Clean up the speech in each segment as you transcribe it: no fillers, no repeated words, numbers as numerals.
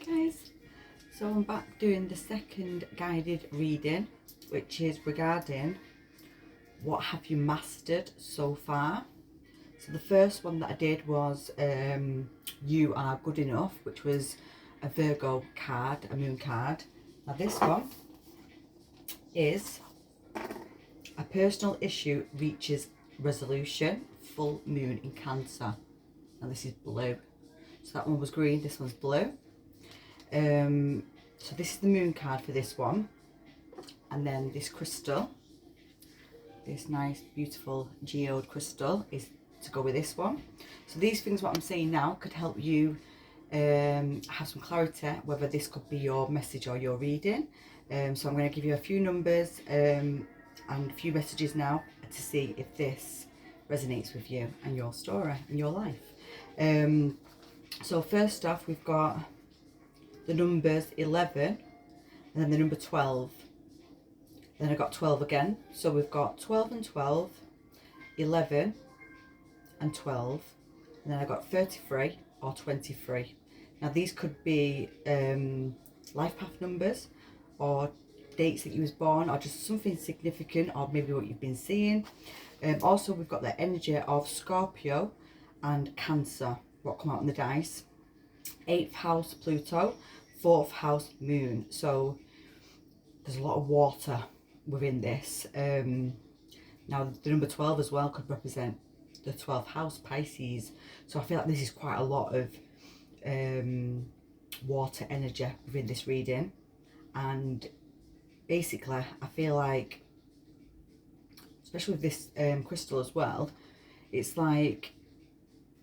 Guys, so I'm back doing the second guided reading, which is regarding what have you mastered so far. So the first one that I did was you are good enough, which was a Virgo card, a moon card. Now this one is a personal issue reaches resolution, full moon in Cancer. Now this is blue. So that one was green, this one's blue. So this is the moon card for this one, and then this crystal, this nice beautiful geode crystal, is to go with this one. So these things, what I'm saying now, could help you have some clarity whether this could be your message or your reading. So I'm going to give you a few numbers and a few messages now to see if this resonates with you and your story and your life. So first off, we've got the numbers 11 and then the number 12. Then I got 12 again. So we've got 12 and 12, 11 and 12. And then I got 33 or 23. Now these could be life path numbers or dates that you was born, or just something significant, or maybe what you've been seeing. Also we've got the energy of Scorpio and Cancer, what come out on the dice. 8th house Pluto, 4th house Moon. So there's a lot of water within this. Now the number 12 as well could represent the 12th house, Pisces. So I feel like this is quite a lot of water energy within this reading. And basically I feel like, especially with this crystal as well, it's like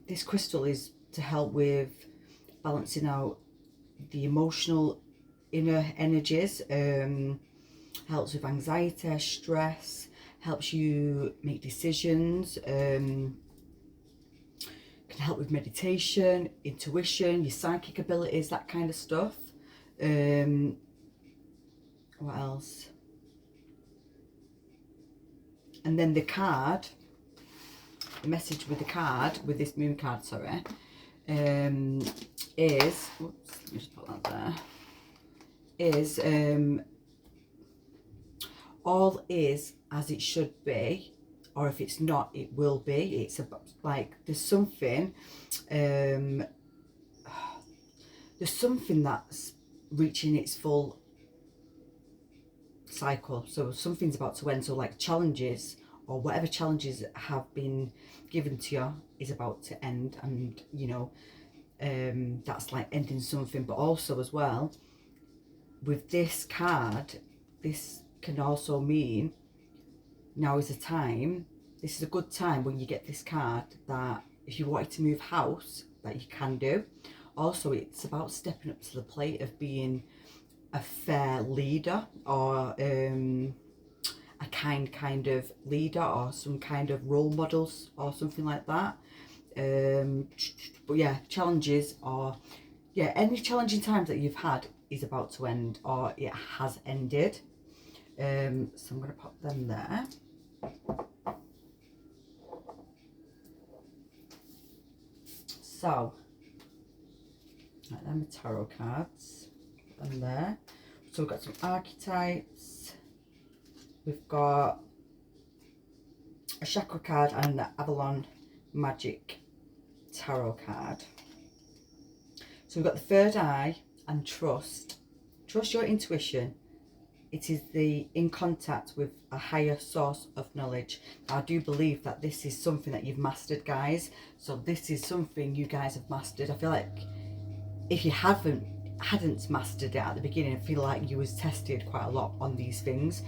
this crystal is to help with balancing out the emotional inner energies, helps with anxiety, stress, helps you make decisions, can help with meditation, intuition, your psychic abilities, that kind of stuff. What else? And then the card, the message with the card, with this moon card, sorry, is, oops, let me just put that there, is all is as it should be, or if it's not, it will be. It's about, like, there's something that's reaching its full cycle. So something's about to end. So like challenges, or whatever challenges have been given to you, is about to end. And you know, that's like ending something. But also as well, with this card, this can also mean now is a time, this is a good time when you get this card, that if you wanted to move house, that you can do. Also, it's about stepping up to the plate of being a fair leader, or a kind of leader, or some kind of role models, or something like that. But yeah, challenges, or yeah, any challenging times that you've had is about to end, or it has ended. So I'm going to pop them there. So, like them tarot cards, put them there. So we've got some archetypes. We've got a chakra card and an Avalon Magic tarot card. So we've got the third eye and trust. Trust your intuition. It is the in contact with a higher source of knowledge. I do believe that this is something that you've mastered, guys. So this is something you guys have mastered. I feel like if you hadn't mastered it at the beginning, I feel like you was tested quite a lot on these things.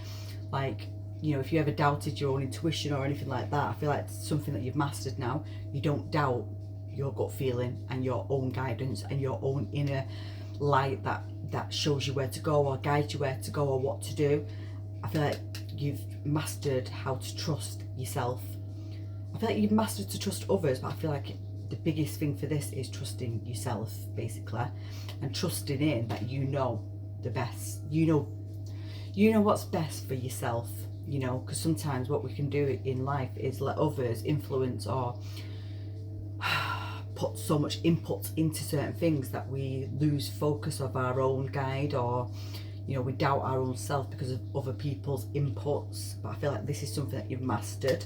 Like, you know, if you ever doubted your own intuition or anything like that, I feel like it's something that you've mastered now. You don't doubt your gut feeling and your own guidance and your own inner light that shows you where to go, or guides you where to go, or what to do. I feel like you've mastered how to trust yourself. I feel like you've mastered to trust others, but I feel like the biggest thing for this is trusting yourself, basically, and trusting in that you know the best. You know what's best for yourself, you know, because sometimes what we can do in life is let others influence or put so much input into certain things that we lose focus of our own guide, or you know, we doubt our own self because of other people's inputs. But I feel like this is something that you've mastered.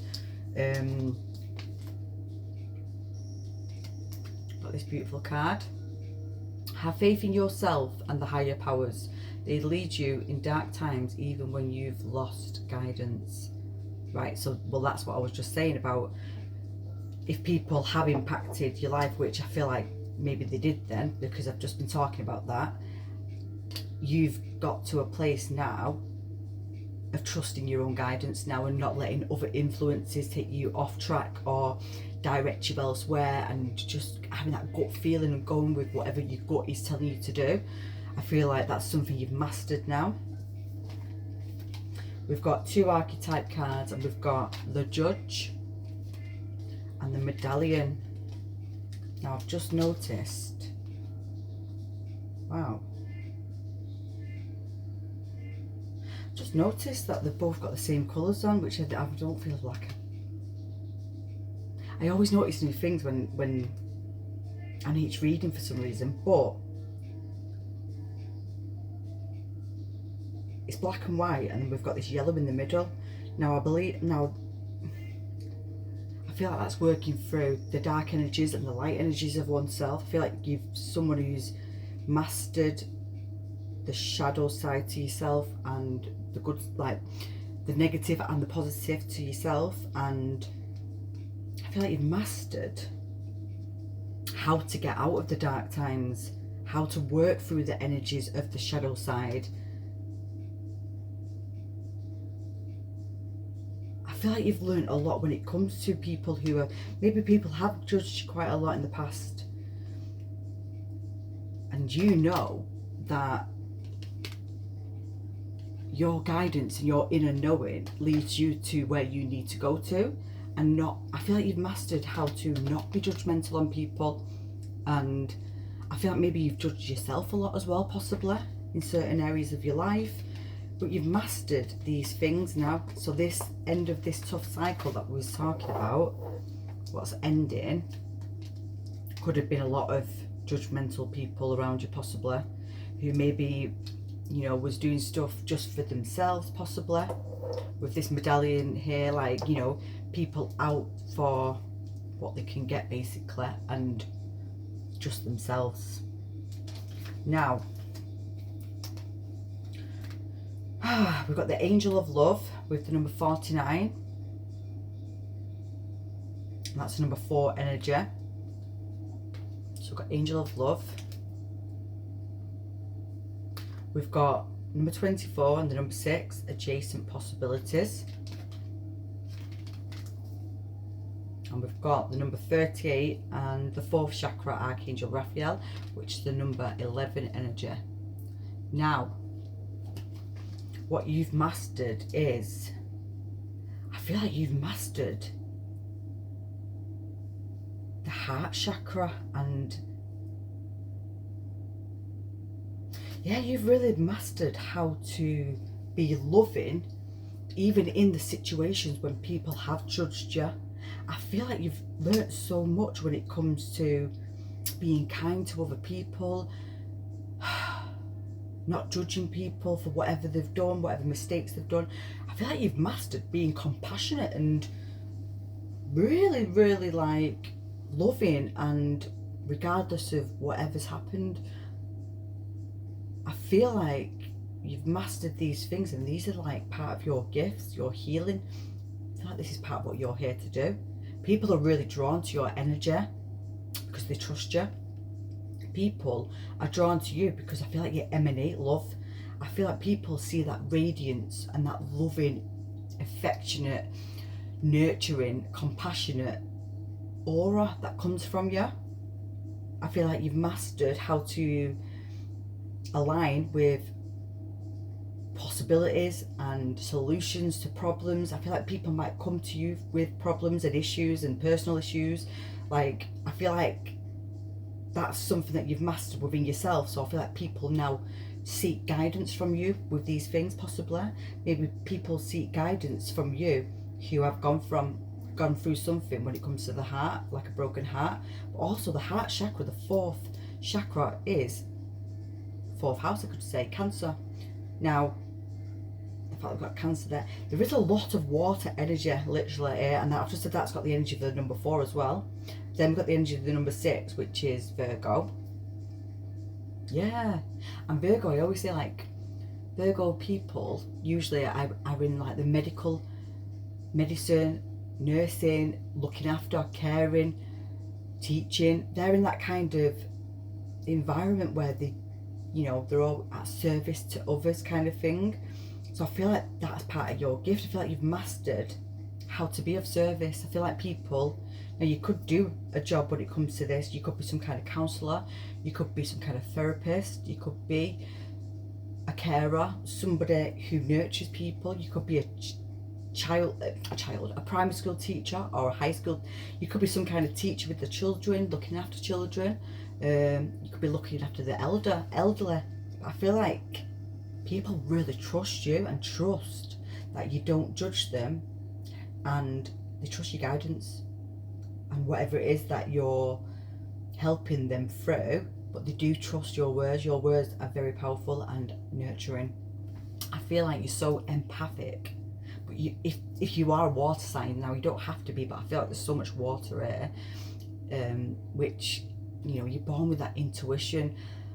Got this beautiful card. Have faith in yourself and the higher powers. They lead you in dark times even when you've lost guidance. Right, so well, that's what I was just saying about if people have impacted your life, which I feel like maybe they did then, because I've just been talking about that. You've got to a place now of trusting your own guidance now and not letting other influences take you off track or direct you elsewhere, and just having that gut feeling and going with whatever your gut is telling you to do. I feel like that's something you've mastered now. We've got 2 archetype cards, and we've got the Judge and the Medallion. Now I've just noticed, wow, just noticed that they've both got the same colours on, which I don't feel like I always notice new things when I need reading for some reason, but it's black and white, and then we've got this yellow in the middle. Now I feel like that's working through the dark energies and the light energies of oneself. I feel like you've someone who's mastered the shadow side to yourself, and the good, like the negative and the positive to yourself, and I feel like you've mastered how to get out of the dark times, how to work through the energies of the shadow side. I feel like you've learned a lot when it comes to people who are, maybe people have judged you quite a lot in the past, and you know that your guidance and your inner knowing leads you to where you need to go to, and not, I feel like you've mastered how to not be judgmental on people. And I feel like maybe you've judged yourself a lot as well, possibly in certain areas of your life, but you've mastered these things now. So this end of this tough cycle that we was talking about, what's ending, could have been a lot of judgmental people around you, possibly, who maybe, you know, was doing stuff just for themselves, possibly. With this Medallion here, like, you know, people out for what they can get, basically, and just themselves. Now, we've got the Angel of Love with the number 49. And that's the number 4 energy. So we've got Angel of Love. We've got number 24 and the number 6, Adjacent Possibilities. And we've got the number 38 and the 4th chakra, Archangel Raphael, which is the number 11 energy. Now, what you've mastered is, I feel like you've mastered the heart chakra, and yeah, you've really mastered how to be loving even in the situations when people have judged you. I feel like you've learnt so much when it comes to being kind to other people, not judging people for whatever they've done, whatever mistakes they've done. I feel like you've mastered being compassionate and really, really like loving, and regardless of whatever's happened, I feel like you've mastered these things, and these are like part of your gifts, your healing. I feel like this is part of what you're here to do. People are really drawn to your energy because they trust you. People are drawn to you because I feel like you emanate love. I feel like people see that radiance and that loving, affectionate, nurturing, compassionate aura that comes from you. I feel like you've mastered how to align with possibilities and solutions to problems. I feel like people might come to you with problems and issues and personal issues. Like, I feel like that's something that you've mastered within yourself. So I feel like people now seek guidance from you with these things, possibly. Maybe people seek guidance from you who have gone gone through something when it comes to the heart, like a broken heart. But also the heart chakra, the fourth chakra is fourth house, I could say, Cancer. Now, in fact, I've got Cancer there. There is a lot of water energy, literally, and I've just said that's got the energy of the number 4 as well. Then we've got the energy of the number 6, which is Virgo. Yeah, and Virgo, I always say, like, Virgo people usually are in like the medicine, nursing, looking after, caring, teaching. They're in that kind of environment where they, you know, they're all at service to others kind of thing. So I feel like that's part of your gift. I feel like you've mastered how to be of service. I feel like people, now you could do a job when it comes to this. You could be some kind of counsellor, you could be some kind of therapist, you could be a carer, somebody who nurtures people. You could be a primary school teacher or a high school. You could be some kind of teacher with the children, looking after children. You could be looking after the elderly. I feel like people really trust you and trust that you don't judge them, and they trust your guidance and whatever it is that you're helping them through. But they do trust your words. Your words are very powerful and nurturing. I feel like you're so empathic. But if you are a water sign, now you don't have to be, but I feel like there's so much water here, which, you know, you're born with that intuition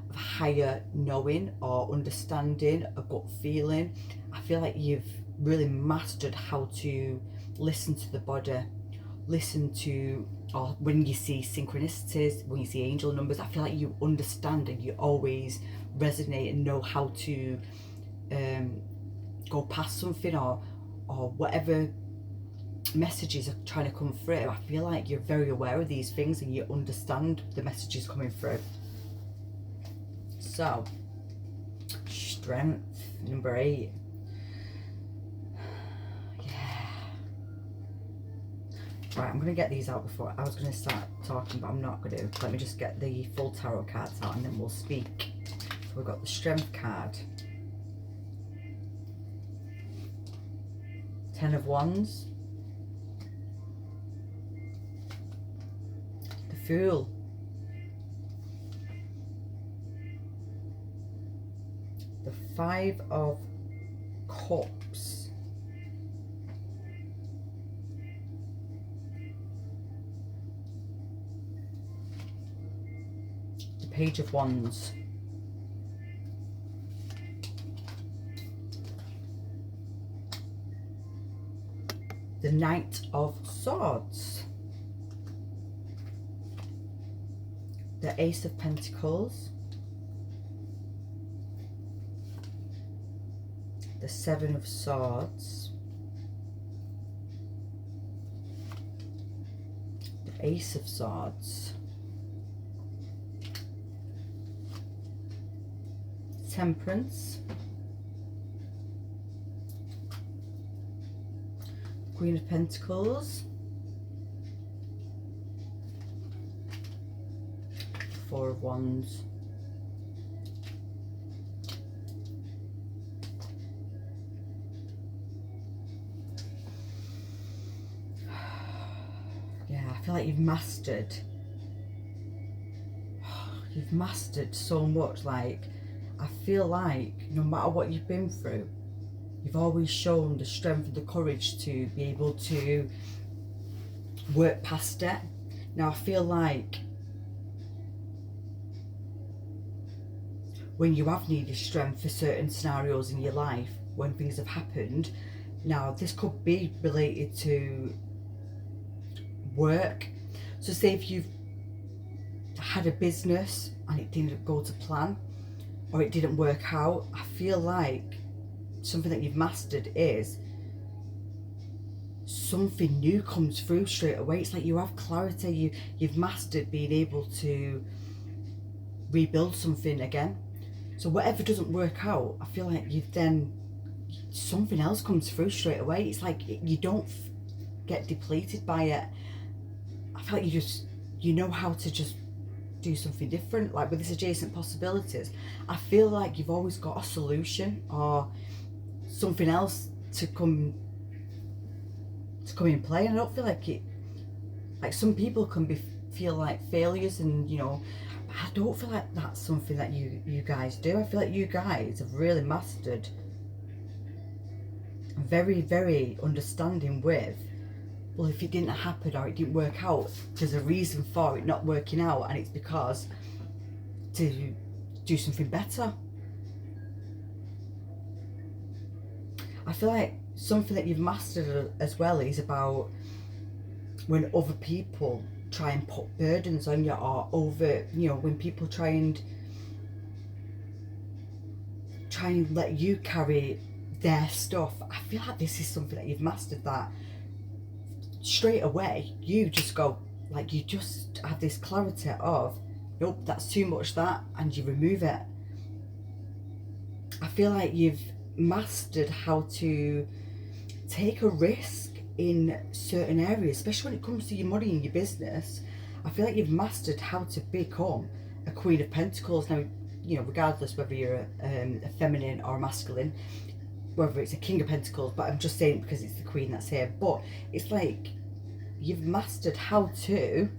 of higher knowing or understanding, a gut feeling. I feel like you've really mastered how to listen to the body, listen to, or when you see synchronicities, when you see angel numbers, I feel like you understand and you always resonate and know how to go past something, or whatever messages are trying to come through. I feel like you're very aware of these things and you understand the messages coming through. So, strength, number 8. Right, I'm going to get these out before, I was going to start talking, but I'm not going to. Let me just get the full tarot cards out and then we'll speak. So we've got the Strength card, 10 of Wands, the Fool, the 5 of Cups, Page of Wands, the Knight of Swords, the Ace of Pentacles, the 7 of Swords, the Ace of Swords, Temperance, Queen of Pentacles, 4 of Wands, yeah, I feel like you've mastered so much. Like, I feel like no matter what you've been through, you've always shown the strength and the courage to be able to work past it. Now I feel like when you have needed strength for certain scenarios in your life, when things have happened, now this could be related to work. So say if you've had a business and it didn't go to plan, or it didn't work out, I feel like something that you've mastered is something new comes through straight away. It's like you have clarity. You've mastered being able to rebuild something again. So whatever doesn't work out, I feel like you've then, something else comes through straight away. It's like you don't get depleted by it. I feel like you know how to just do something different. Like with this adjacent possibilities, I feel like you've always got a solution or something else to come to come in play. And I don't feel like it, like some people can feel like failures, and you know, but I don't feel like that's something that you guys do. I feel like you guys have really mastered very, very understanding with, well, if it didn't happen or it didn't work out, there's a reason for it not working out, and it's because to do something better. I feel like something that you've mastered as well is about when other people try and put burdens on you, or over, you know, when people try and let you carry their stuff. I feel like this is something that you've mastered, that straight away you just go, like, you just have this clarity of, nope, that's too much, that, and you remove it. I feel like you've mastered how to take a risk in certain areas, especially when it comes to your money and your business. I feel like you've mastered how to become a Queen of Pentacles. Now, you know, regardless whether you're a feminine or a masculine, whether it's a King of Pentacles, but I'm just saying because it's the Queen that's here. But it's like you've mastered how to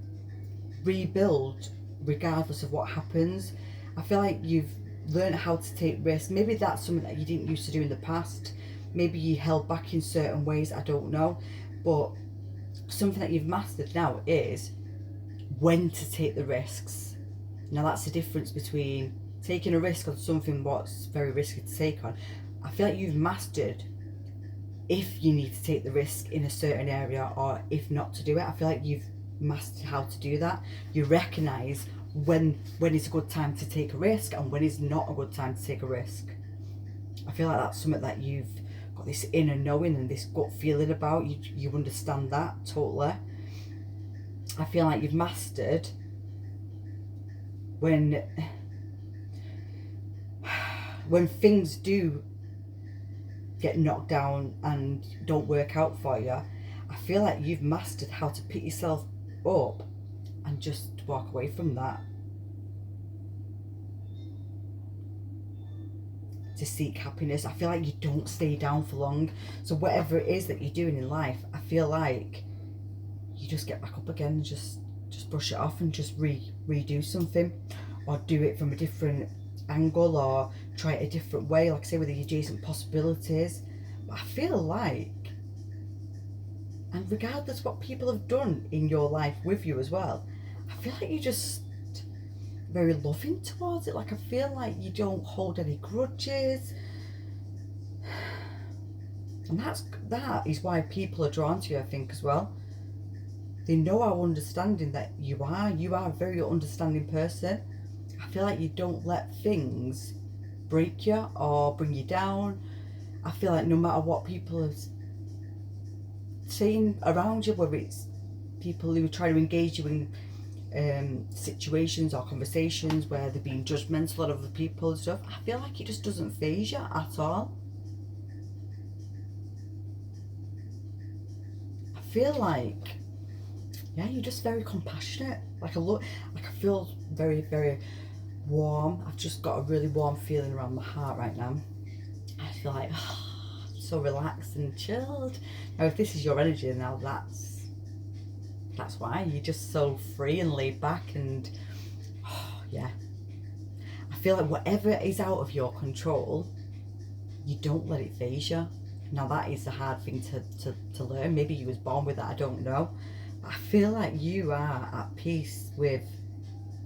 rebuild regardless of what happens. I feel like you've learned how to take risks. Maybe that's something that you didn't used to do in the past. Maybe you held back in certain ways, I don't know. But something that you've mastered now is when to take the risks. Now that's the difference between taking a risk on something what's very risky to take on. I feel like you've mastered if you need to take the risk in a certain area or if not to do it. I feel like you've mastered how to do that. You recognise when it's a good time to take a risk and when it's not a good time to take a risk. I feel like that's something that you've got this inner knowing and this gut feeling about. You understand that totally. I feel like you've mastered when things do get knocked down and don't work out for you. I feel like you've mastered how to pick yourself up and just walk away from that, to seek happiness. I feel like you don't stay down for long. So whatever it is that you're doing in life, I feel like you just get back up again and just brush it off and just redo something, or do it from a different angle, or try it a different way, like I say, with the adjacent possibilities. But I feel like, and regardless what people have done in your life with you as well, I feel like you're just very loving towards it. Like, I feel like you don't hold any grudges, and that is why people are drawn to you, I think, as well. They know how understanding that you are. You are a very understanding person. I feel like you don't let things break you or bring you down. I feel like no matter what people are saying around you, whether it's people who try to engage you in situations or conversations where they're being judgmental of other people and stuff, I feel like it just doesn't faze you at all. I feel like, yeah, you're just very compassionate. Like I feel very, very warm. I've just got a really warm feeling around my heart right now. I feel like so relaxed and chilled. Now, if this is your energy, now that's why you're just so free and laid back, and yeah. I feel like whatever is out of your control, you don't let it faze you. Now that is a hard thing to learn. Maybe you was born with that, I don't know. But I feel like you are at peace with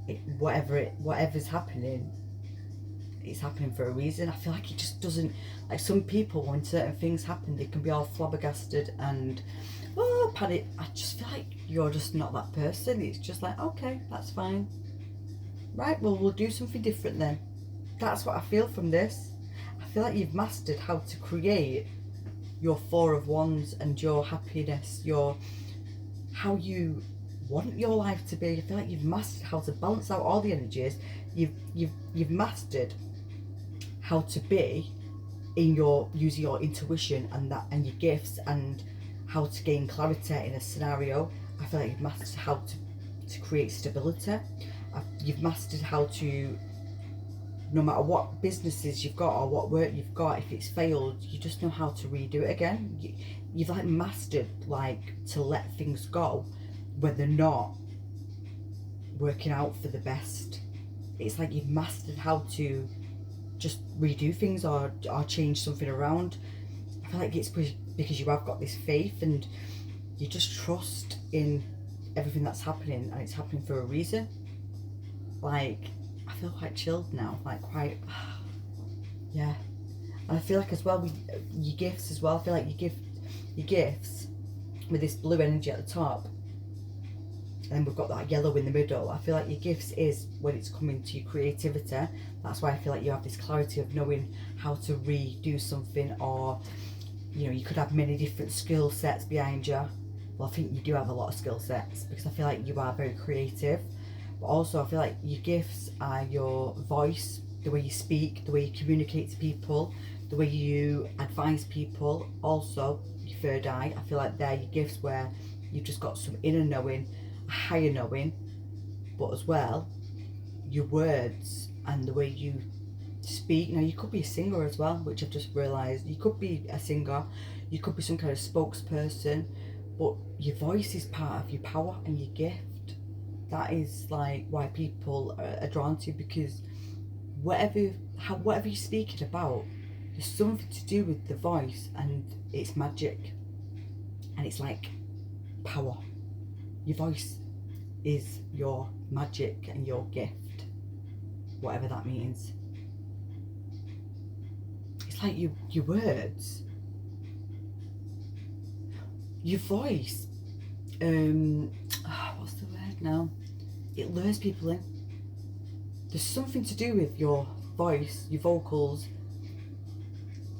it, whatever's happening. It's happening for a reason. I feel like it just doesn't, like some people, when certain things happen, they can be all flabbergasted and panic. I just feel like you're just not that person. It's just like, okay, that's fine. Right, well, we'll do something different then. That's what I feel from this. I feel like you've mastered how to create your Four of Wands and your happiness, how you want your life to be. I feel like you've mastered how to balance out all the energies. You've mastered how to be in using your intuition and your gifts, and how to gain clarity in a scenario. I feel like you've mastered how to create stability. You've mastered how to no matter what businesses you've got or what work you've got, if it's failed, you just know how to redo it again. You've like mastered like to let things go when they're not working out for the best. It's like you've mastered how to just redo things or change something around. I feel like it's because you have got this faith and you just trust in everything that's happening, and it's happening for a reason. Like, I feel quite chilled now, like quite, yeah. And I feel like as well with your gifts as well, I feel like you give your gifts with this blue energy at the top, and then we've got that yellow in the middle. I feel like your gifts is when it's coming to your creativity. That's why I feel like you have this clarity of knowing how to redo something, or you know, you could have many different skill sets behind you. Well, I think you do have a lot of skill sets because I feel like you are very creative. But also I feel like your gifts are your voice, the way you speak, the way you communicate to people, the way you advise people. Also, your third eye, I feel like they're your gifts where you've just got some inner knowing, a higher knowing, but as well, your words and the way you speak. Now, you could be a singer as well, which I've just realised. You could be a singer, you could be some kind of spokesperson, but your voice is part of your power and your gift. That is like why people are drawn to you, because whatever you're speaking about, there's something to do with the voice, and it's magic, and it's like power. Your voice is your magic and your gift, whatever that means. It's like your words, your voice. What's the word now? It lures people in. There's something to do with your voice, your vocals,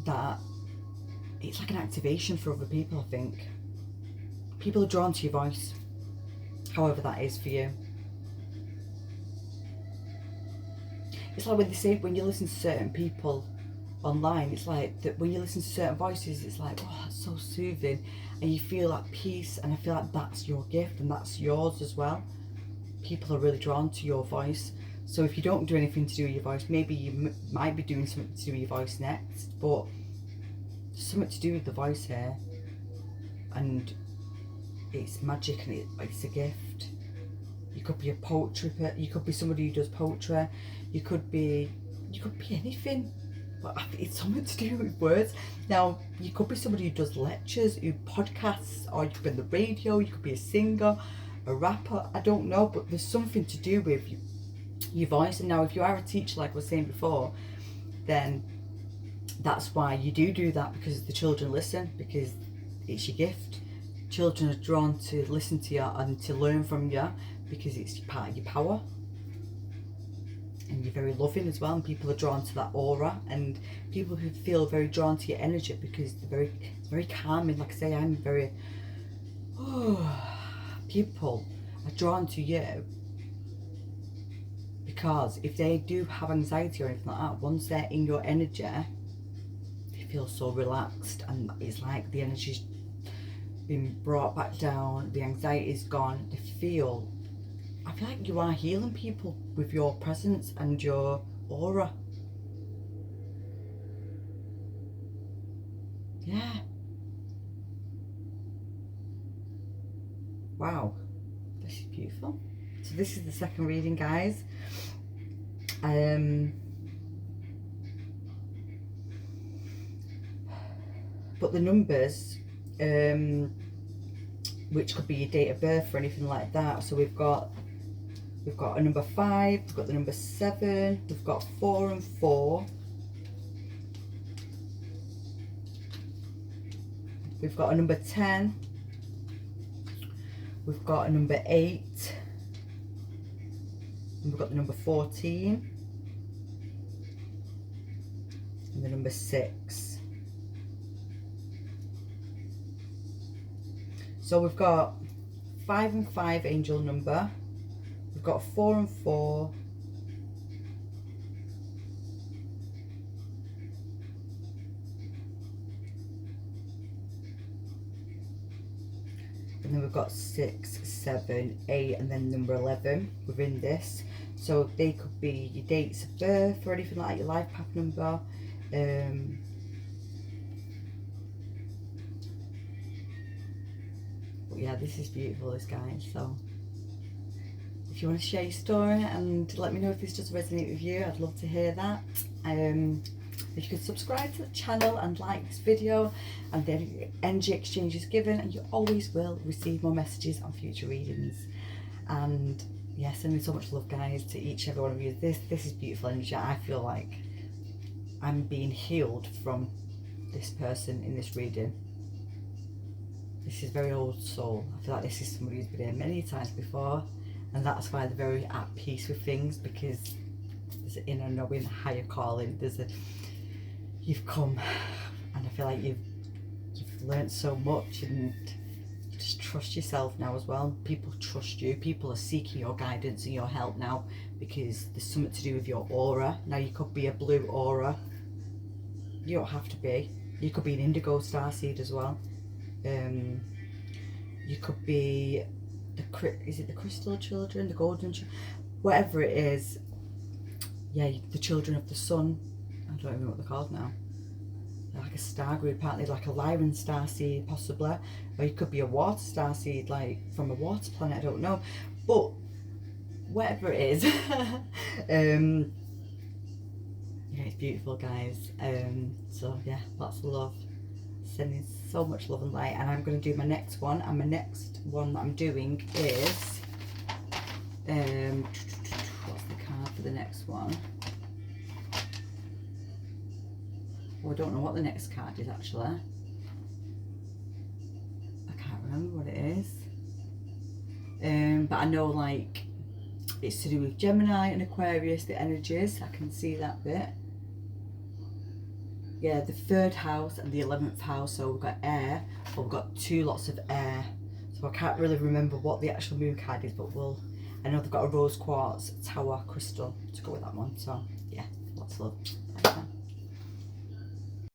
that it's like an activation for other people, I think. People are drawn to your voice, however that is for you. It's like when they say, when you listen to certain people online, it's like that when you listen to certain voices, it's like, oh, that's so soothing, and you feel at peace, and I feel like that's your gift and that's yours as well. People are really drawn to your voice. So if you don't do anything to do with your voice, maybe you might be doing something to do with your voice next, but there's something to do with the voice here, and it's magic, and it's a gift. You could be a poetry, you could be somebody who does poetry, you could be anything, but it's something to do with words. Now, you could be somebody who does lectures, who podcasts, or you could be on the radio, you could be a singer, a rapper, I don't know, but there's something to do with your voice. And now if you are a teacher, like I was saying before, then that's why you do that, because the children listen, because it's your gift. Children are drawn to listen to you and to learn from you because it's part of your power, and you're very loving as well, and people are drawn to that aura, and people who feel very drawn to your energy because it's very calming. Like I say, I'm very people are drawn to you because if they do have anxiety or anything like that, once they're in your energy, they feel so relaxed, and it's like the energy's been brought back down, the anxiety is gone. I feel like you are healing people with your presence and your aura. Yeah. Wow, this is beautiful. So this is the second reading, guys. But the numbers, which could be your date of birth or anything like that. So we've got a number 5, we've got the number 7, we've got 4 and 4. We've got a number 10. We've got a number 8. And we've got the number 14. And the number 6. So we've got 5 and 5 angel number. We've got 4 and 4. And then we've got 6, 7, 8, and then number 11 within this. So they could be your dates of birth or anything like that, your life path number. But yeah, this is beautiful, this guys. So if you want to share your story and let me know if this does resonate with you, I'd love to hear that. If you could subscribe to the channel and like this video, and then energy exchange is given, and you always will receive more messages on future readings. And yeah, sending so much love, guys, to each and every one of you. This is beautiful energy. I feel like I'm being healed from this person in this reading. This is very old soul. I feel like this is somebody who's been here many times before, and that's why they're very at peace with things, because there's an inner knowing, higher calling. You've come, and I feel like you've learned so much, and you just trust yourself now as well. People trust you. People are seeking your guidance and your help now, because there's something to do with your aura. Now you could be a blue aura. You don't have to be. You could be an indigo starseed as well. You could be is it the crystal children, the golden whatever it is. Yeah, the children of the sun. I don't even know what they're called now. They're like a star group, apparently, like a Lyran starseed possibly, or you could be a water starseed, like from a water planet. I don't know, but whatever it is, yeah, it's beautiful, guys. So yeah, lots of love. Sending so much love and light, and I'm going to do my next one, and my next one that I'm doing is what's the card for the next one? Oh, I don't know what the next card is actually. I can't remember what it is. But I know, like, it's to do with Gemini and Aquarius, the energies. I can see that bit. Yeah, the 3rd house and the 11th house. So we've got air, but we've got 2 lots of air. So I can't really remember what the actual moon card is, but I know they've got a rose quartz tower crystal to go with that one. So yeah, lots of love.